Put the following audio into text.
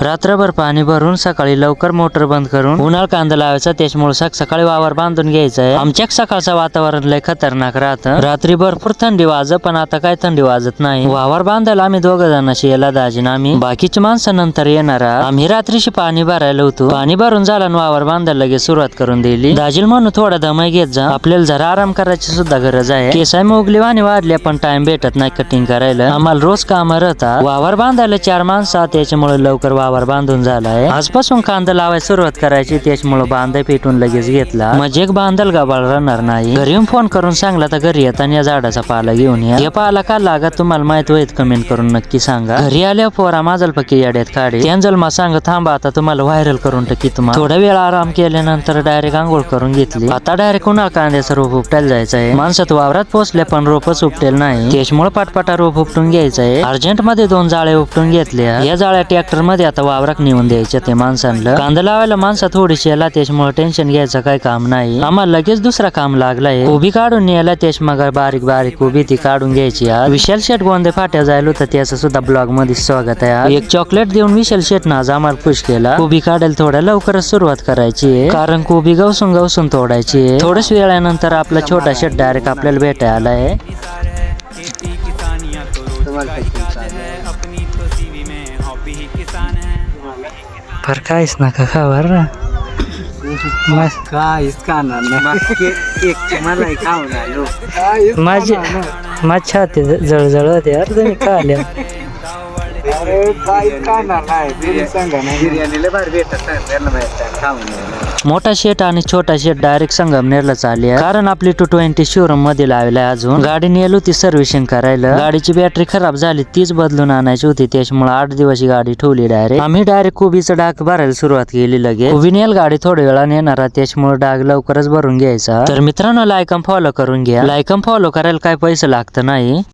रात्रभर पाणी भरून सकाळी लवकर मोटर बंद करून उन्हाळ कांदा लावायचा, त्याच्यामुळे सकाळी वावर बांधून घ्यायचा आहे. आमच्या सकाळचं वातावरण लय खतरनाक राहतं. रात्री भरपूर थंडी वाजत, पण आता काय थंडी वाजत नाही. वावर बांधायला आम्ही दोघं जणांशी याला दाजीन आम्ही, बाकीची माणसं नंतर येणार. आम्ही रात्रीशी पाणी भरायला होतो. पाणी भरून झालं आणि वावर बांधायला लगेच सुरुवात करून दिली. दाजील म्हणून थोडा दमाई घेत जा, आपल्याला जरा आराम करायची सुद्धा गरज आहे. केसाय मोगली वाणी वाढल्या, पण टाइम भेटत नाही कटिंग करायला. आम्हाला रोज काम राहतात. वावर बांधायला 4 माणसं, त्याच्यामुळे लवकर वावर बांधून झालाय. आजपासून कांदा लावायला सुरुवात करायची, त्याच्यामुळे बांधा पेटून लगेच घेतला. म्हणजे एक बांधाल गाबाळ राहणार नाही. घरी येऊन फोन करून सांगला तर घरी येताना या झाडाचा पाला घेऊन या. या पाला का लागत तुम्हाला माहित होईल, कमेंट करून नक्की सांगा. घरी आल्यावर पोरा माझल पक्की याड्यात काढे. त्यांजल मा सांग थांबा, आता तुम्हाला व्हायरल करून टाकी. तुम्हाला थोडा वेळ आराम केल्यानंतर डायरेक्ट आंघोळ करून घेतली. आता डायरेक्ट उन्हाळ कांद्याचं रोप उपटायला जायचं आहे. माणसात वावरात पोहोचले पण रोपच उपटेल नाही, त्याच्यामुळे पाटपाटा रोप उपटून घ्यायचं आहे. अर्जंट मध्ये 2 जाळे उपटून घेतल्या. या जाळ्या ट्रॅक्टर मध्ये आता वावरात नेऊन द्यायच्या ते माणसांना. कांदा लावायला माणसा थोडीशी याला, त्याच्यामुळे टेन्शन घ्यायचं काय काम नाही. आम्हाला लगेच दुसरा काम लागलाय. कोबी काढून न्यायला, त्याच मग बारीक बारीक कोबी ती काढून घ्यायची. विशाल शेट गोंदे फाट्या जायला होतं, त्याचं सुद्धा ब्लॉग मध्ये स्वागत आहे. एक चॉकलेट देऊन विशाल शेट ना आज आम्हाला खुश केला. कोबी काढायला थोड्या लवकरच सुरुवात करायची आहे, कारण कोबी गवसून गवसून तोडायची आहे. थोड्याच वेळानंतर आपला छोटा शेट डायरेक्ट आपल्याला भेटायला आलाय. पर काहीच नका खावर ना, माझी छाती जळजळ होते यार तुम्ही खाल्या. मोठा शेट आणि छोटा शेट डायरेक्ट संगमनेरला चालले, कारण आपली 220 शोरूम मध्ये लावलाय. अजून गाडी नेली होती सर्व्हिसिंग करायला. गाडीची बॅटरी खराब झाली, तीच बदलून आणायची होती, त्याच्यामुळे 8 दिवस गाडी ठेवली. आम्ही डायरेक्ट कोबीचं डाग भरायला सुरुवात केली. लगेच कोबी नेल गाडी थोड्या वेळा नेणार, त्याच्यामुळे डाग लवकरच भरून घ्यायचा. तर मित्रांनो, लाईक आणि फॉलो करून घ्या. लाईक आणि फॉलो करायला काय पैसे लागत नाही.